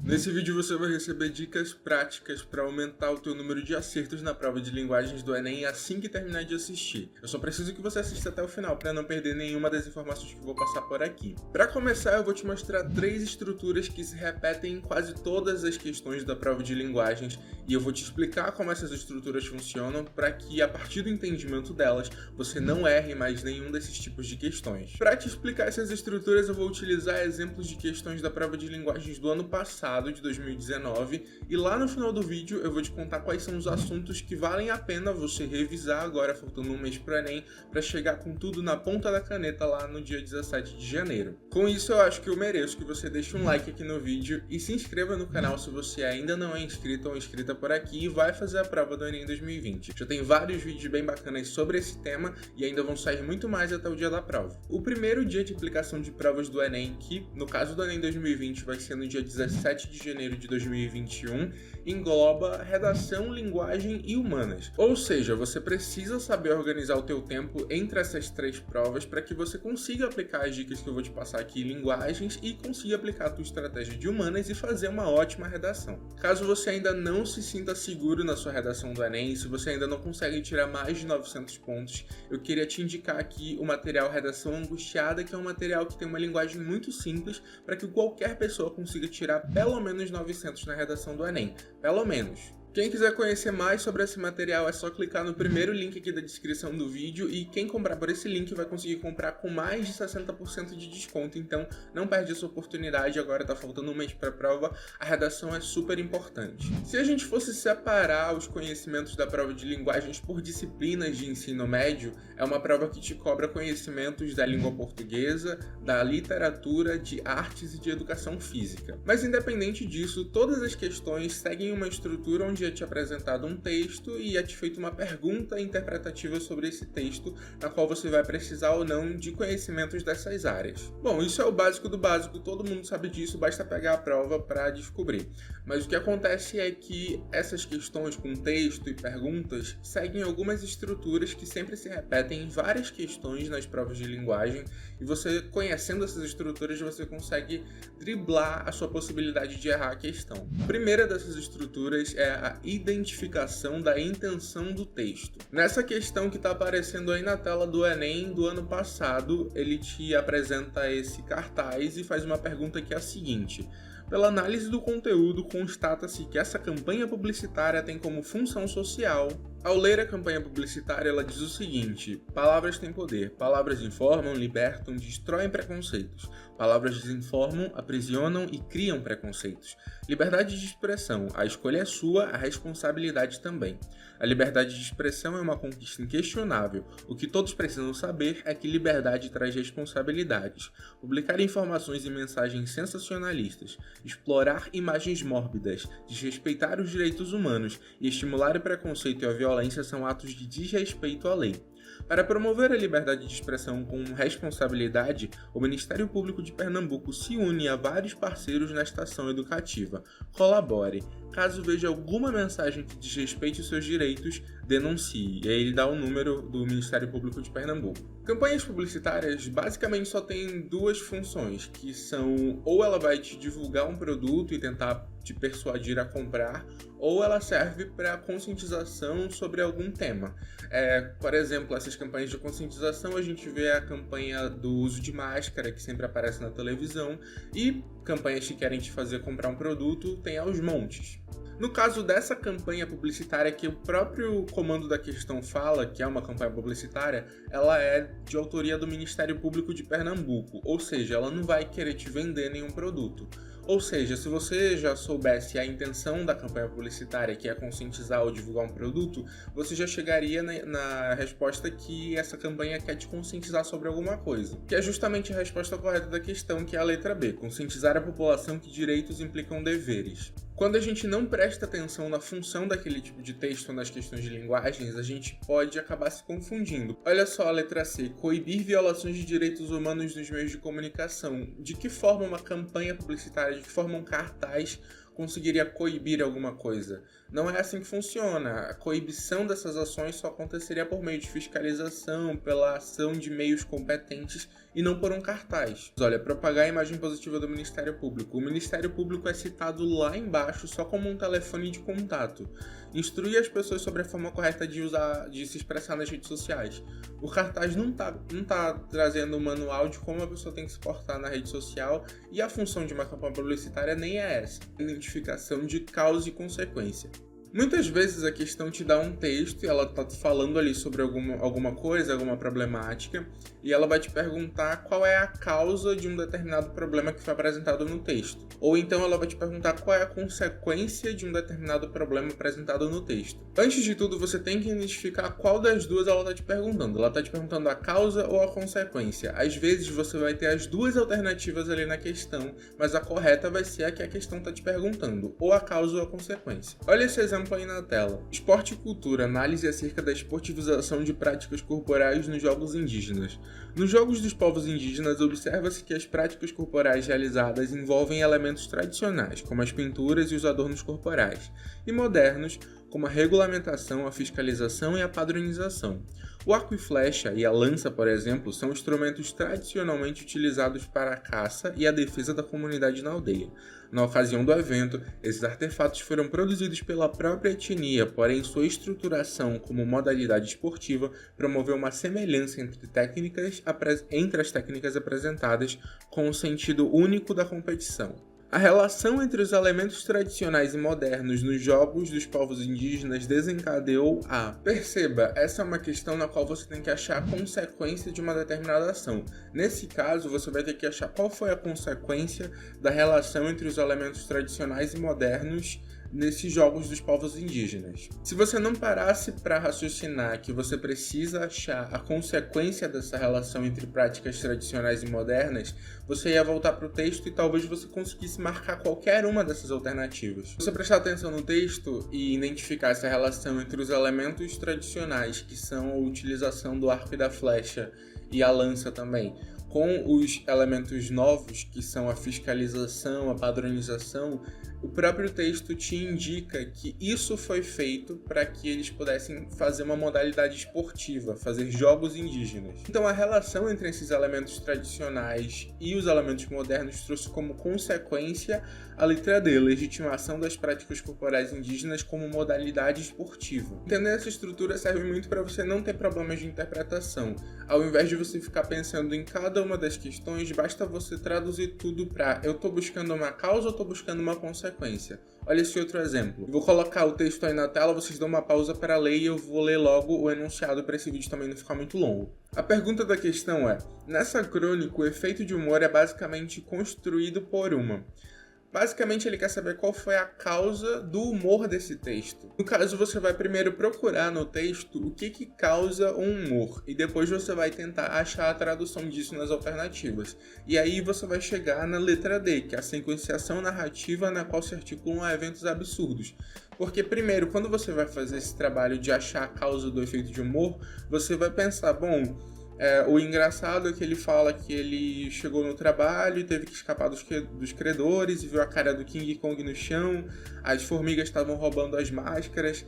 Nesse vídeo você vai receber dicas práticas para aumentar o teu número de acertos na prova de linguagens do Enem assim que terminar de assistir. Eu só preciso que você assista até o final para não perder nenhuma das informações que eu vou passar por aqui. Para começar, eu vou te mostrar 3 estruturas que se repetem em quase todas as questões da prova de linguagens e eu vou te explicar como essas estruturas funcionam para que, a partir do entendimento delas, você não erre mais nenhum desses tipos de questões. Para te explicar essas estruturas, eu vou utilizar exemplos de questões da prova de linguagens do ano passado, de 2019, e lá no final do vídeo eu vou te contar quais são os assuntos que valem a pena você revisar agora, faltando um mês para o Enem, para chegar com tudo na ponta da caneta lá no dia 17 de janeiro. Com isso, eu acho que eu mereço que você deixe um like aqui no vídeo e se inscreva no canal se você ainda não é inscrito ou inscrita por aqui e vai fazer a prova do Enem 2020. Já tem vários vídeos bem bacanas sobre esse tema e ainda vão sair muito mais até o dia da prova. O primeiro dia de aplicação de provas do Enem, que no caso do Enem 2020 vai ser no dia 17 de janeiro de 2021, engloba redação, linguagem e humanas. Ou seja, você precisa saber organizar o teu tempo entre essas 3 provas para que você consiga aplicar as dicas que eu vou te passar aqui em linguagens e consiga aplicar a tua estratégia de humanas e fazer uma ótima redação. Caso você ainda não se sinta seguro na sua redação do Enem, se você ainda não consegue tirar mais de 900 pontos, eu queria te indicar aqui o material Redação Angustiada, que é um material que tem uma linguagem muito simples para que qualquer pessoa consiga tirar pelo menos 900 na redação do Enem. Pelo menos. Quem quiser conhecer mais sobre esse material é só clicar no primeiro link aqui da descrição do vídeo e quem comprar por esse link vai conseguir comprar com mais de 60% de desconto, então não perde essa oportunidade, agora tá faltando um mês para a prova, a redação é super importante. Se a gente fosse separar os conhecimentos da prova de linguagens por disciplinas de ensino médio, é uma prova que te cobra conhecimentos da língua portuguesa, da literatura, de artes e de educação física. Mas independente disso, todas as questões seguem uma estrutura onde é te apresentado um texto e é te feita uma pergunta interpretativa sobre esse texto, na qual você vai precisar ou não de conhecimentos dessas áreas. Bom, isso é o básico do básico, todo mundo sabe disso, basta pegar a prova para descobrir. Mas o que acontece é que essas questões com texto e perguntas seguem algumas estruturas que sempre se repetem em várias questões nas provas de linguagem, e você, conhecendo essas estruturas, você consegue driblar a sua possibilidade de errar a questão. A primeira dessas estruturas é a identificação da intenção do texto. Nessa questão que está aparecendo aí na tela do Enem do ano passado, ele te apresenta esse cartaz e faz uma pergunta que é a seguinte: pela análise do conteúdo, constata-se que essa campanha publicitária tem como função social. Ao ler a campanha publicitária, ela diz o seguinte: palavras têm poder, palavras informam, libertam, destroem preconceitos. Palavras desinformam, aprisionam e criam preconceitos. Liberdade de expressão, a escolha é sua, a responsabilidade também. A liberdade de expressão é uma conquista inquestionável. O que todos precisam saber é que liberdade traz responsabilidades. Publicar informações e mensagens sensacionalistas, explorar imagens mórbidas, desrespeitar os direitos humanos e estimular o preconceito e a violência são atos de desrespeito à lei. Para promover a liberdade de expressão com responsabilidade, o Ministério Público de Pernambuco se une a vários parceiros nesta ação educativa. Colabore. Caso veja alguma mensagem que desrespeite os seus direitos, denuncie. E aí ele dá o número do Ministério Público de Pernambuco. Campanhas publicitárias basicamente só têm 2 funções, que são ou ela vai te divulgar um produto e tentar te persuadir a comprar, ou ela serve para conscientização sobre algum tema. Por exemplo, essas campanhas de conscientização, a gente vê a campanha do uso de máscara, que sempre aparece na televisão, e campanhas que querem te fazer comprar um produto tem aos montes. No caso dessa campanha publicitária que o próprio comando da questão fala, que é uma campanha publicitária, ela é de autoria do Ministério Público de Pernambuco, ou seja, ela não vai querer te vender nenhum produto. Ou seja, se você já soubesse a intenção da campanha publicitária, que é conscientizar ou divulgar um produto, você já chegaria na resposta que essa campanha quer te conscientizar sobre alguma coisa. Que é justamente a resposta correta da questão, que é a letra B, conscientizar a população que direitos implicam deveres. Quando a gente não presta atenção na função daquele tipo de texto nas questões de linguagens, a gente pode acabar se confundindo. Olha só a letra C, coibir violações de direitos humanos nos meios de comunicação. De que forma uma campanha publicitária, de que forma um cartaz conseguiria coibir alguma coisa. Não é assim que funciona. A coibição dessas ações só aconteceria por meio de fiscalização, pela ação de meios competentes e não por um cartaz. Olha, propagar a imagem positiva do Ministério Público. O Ministério Público é citado lá embaixo só como um telefone de contato. Instruir as pessoas sobre a forma correta de se expressar nas redes sociais. O cartaz não tá trazendo um manual de como a pessoa tem que se portar na rede social, e a função de uma campanha publicitária nem é essa. Identificação de causa e consequência. Muitas vezes a questão te dá um texto e ela tá falando ali sobre alguma coisa, alguma problemática, e ela vai te perguntar qual é a causa de um determinado problema que foi apresentado no texto. Ou então ela vai te perguntar qual é a consequência de um determinado problema apresentado no texto. Antes de tudo, você tem que identificar qual das duas ela tá te perguntando. Ela tá te perguntando a causa ou a consequência. Às vezes você vai ter as duas alternativas ali na questão, mas a correta vai ser a que a questão tá te perguntando, ou a causa ou a consequência. Olha esse exemplo aí na tela. Esporte e cultura, análise acerca da esportivização de práticas corporais nos jogos indígenas. Nos jogos dos povos indígenas, observa-se que as práticas corporais realizadas envolvem elementos tradicionais, como as pinturas e os adornos corporais, e modernos, como a regulamentação, a fiscalização e a padronização. O arco e flecha e a lança, por exemplo, são instrumentos tradicionalmente utilizados para a caça e a defesa da comunidade na aldeia. Na ocasião do evento, esses artefatos foram produzidos pela própria etnia, porém sua estruturação como modalidade esportiva promoveu uma semelhança entre as técnicas apresentadas com o sentido único da competição. A relação entre os elementos tradicionais e modernos nos jogos dos povos indígenas desencadeou a... Perceba, essa é uma questão na qual você tem que achar a consequência de uma determinada ação. Nesse caso, você vai ter que achar qual foi a consequência da relação entre os elementos tradicionais e modernos nesses jogos dos povos indígenas. Se você não parasse para raciocinar que você precisa achar a consequência dessa relação entre práticas tradicionais e modernas, você ia voltar para o texto e talvez você conseguisse marcar qualquer uma dessas alternativas. Se você prestar atenção no texto e identificar essa relação entre os elementos tradicionais, que são a utilização do arco e da flecha, e a lança também, com os elementos novos, que são a fiscalização, a padronização, o próprio texto te indica que isso foi feito para que eles pudessem fazer uma modalidade esportiva, fazer jogos indígenas. Então a relação entre esses elementos tradicionais e os elementos modernos trouxe como consequência a letra D, legitimação das práticas corporais indígenas como modalidade esportiva. Entender essa estrutura serve muito para você não ter problemas de interpretação. Ao invés de você ficar pensando em cada uma das questões, basta você traduzir tudo para eu estou buscando uma causa ou estou buscando uma consequência. Olha esse outro exemplo. Eu vou colocar o texto aí na tela, vocês dão uma pausa para ler e eu vou ler logo o enunciado para esse vídeo também não ficar muito longo. A pergunta da questão é: nessa crônica o efeito de humor é basicamente construído por uma... Basicamente, ele quer saber qual foi a causa do humor desse texto. No caso, você vai primeiro procurar no texto o que causa o humor, e depois você vai tentar achar a tradução disso nas alternativas. E aí você vai chegar na letra D, que é a sequenciação narrativa na qual se articulam eventos absurdos. Porque primeiro, quando você vai fazer esse trabalho de achar a causa do efeito de humor, você vai pensar, bom... o engraçado é que ele fala que ele chegou no trabalho e teve que escapar dos credores e viu a cara do King Kong no chão, as formigas estavam roubando as máscaras.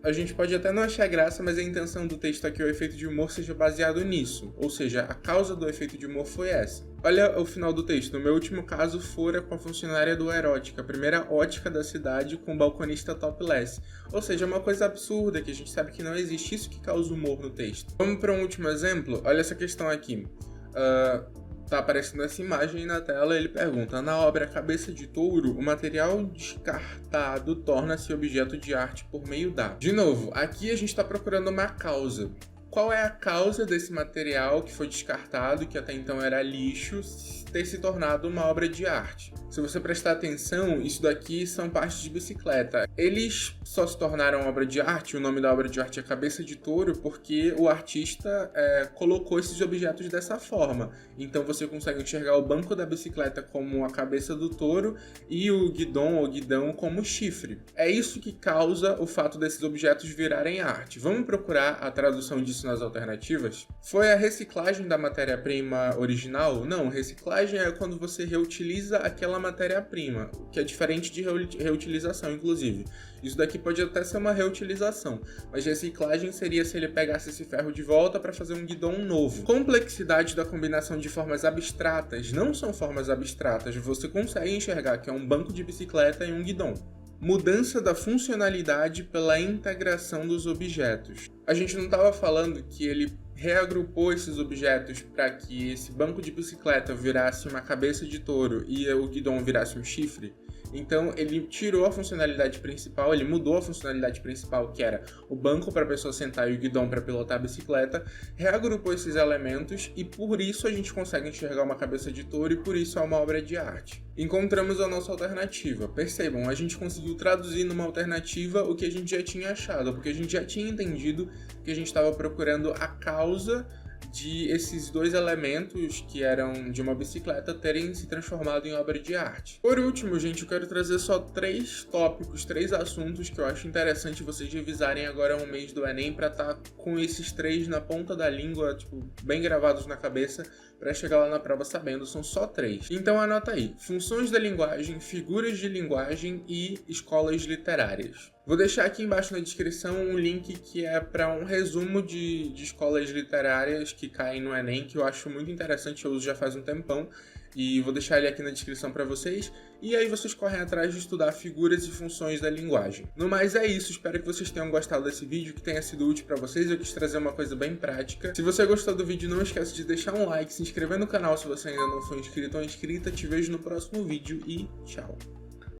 A gente pode até não achar graça, mas a intenção do texto é que o efeito de humor seja baseado nisso, ou seja, a causa do efeito de humor foi essa. Olha o final do texto. No meu último caso, fora com a funcionária do Erótica, a primeira ótica da cidade com o balconista topless. Ou seja, é uma coisa absurda que a gente sabe que não existe, isso que causa humor no texto. Vamos para um último exemplo? Olha essa questão aqui. Tá aparecendo essa imagem na tela, ele pergunta: na obra Cabeça de Touro, o material descartado torna-se objeto de arte por meio da... De novo, aqui a gente está procurando uma causa. Qual é a causa desse material que foi descartado, que até então era lixo, ter se tornado uma obra de arte? Se você prestar atenção, isso daqui são partes de bicicleta. Eles só se tornaram obra de arte, o nome da obra de arte é Cabeça de Touro, porque o artista colocou esses objetos dessa forma. Então você consegue enxergar o banco da bicicleta como a cabeça do touro e o guidão ou guidão como chifre. É isso que causa o fato desses objetos virarem arte. Vamos procurar a tradução disso nas alternativas? Foi a reciclagem da matéria-prima original? Não, reciclagem é quando você reutiliza aquela matéria-prima, que é diferente de reutilização, inclusive. Isso daqui pode até ser uma reutilização, mas reciclagem seria se ele pegasse esse ferro de volta para fazer um guidão novo. Complexidade da combinação de formas abstratas. Não são formas abstratas, você consegue enxergar que é um banco de bicicleta e um guidão. Mudança da funcionalidade pela integração dos objetos. A gente não estava falando que ele reagrupou esses objetos para que esse banco de bicicleta virasse uma cabeça de touro e o guidão virasse um chifre? Então ele tirou a funcionalidade principal, ele mudou a funcionalidade principal, que era o banco para a pessoa sentar e o guidão para pilotar a bicicleta, reagrupou esses elementos e por isso a gente consegue enxergar uma cabeça de touro e por isso é uma obra de arte. Encontramos a nossa alternativa. Percebam, a gente conseguiu traduzir numa alternativa o que a gente já tinha achado, porque a gente já tinha entendido que a gente estava procurando a causa de esses dois elementos que eram de uma bicicleta terem se transformado em obra de arte. Por último, gente, eu quero trazer só 3 tópicos, 3 assuntos que eu acho interessante vocês revisarem agora no mês do Enem para estar com esses 3 na ponta da língua, tipo, bem gravados na cabeça, para chegar lá na prova sabendo, são só 3. Então anota aí, funções da linguagem, figuras de linguagem e escolas literárias. Vou deixar aqui embaixo na descrição um link que é para um resumo de escolas literárias que caem no Enem, que eu acho muito interessante, eu uso já faz um tempão, e vou deixar ele aqui na descrição para vocês, e aí vocês correm atrás de estudar figuras e funções da linguagem. No mais é isso, espero que vocês tenham gostado desse vídeo, que tenha sido útil para vocês, eu quis trazer uma coisa bem prática. Se você gostou do vídeo, não esquece de deixar um like, se inscrever no canal se você ainda não for inscrito ou inscrita, te vejo no próximo vídeo e tchau!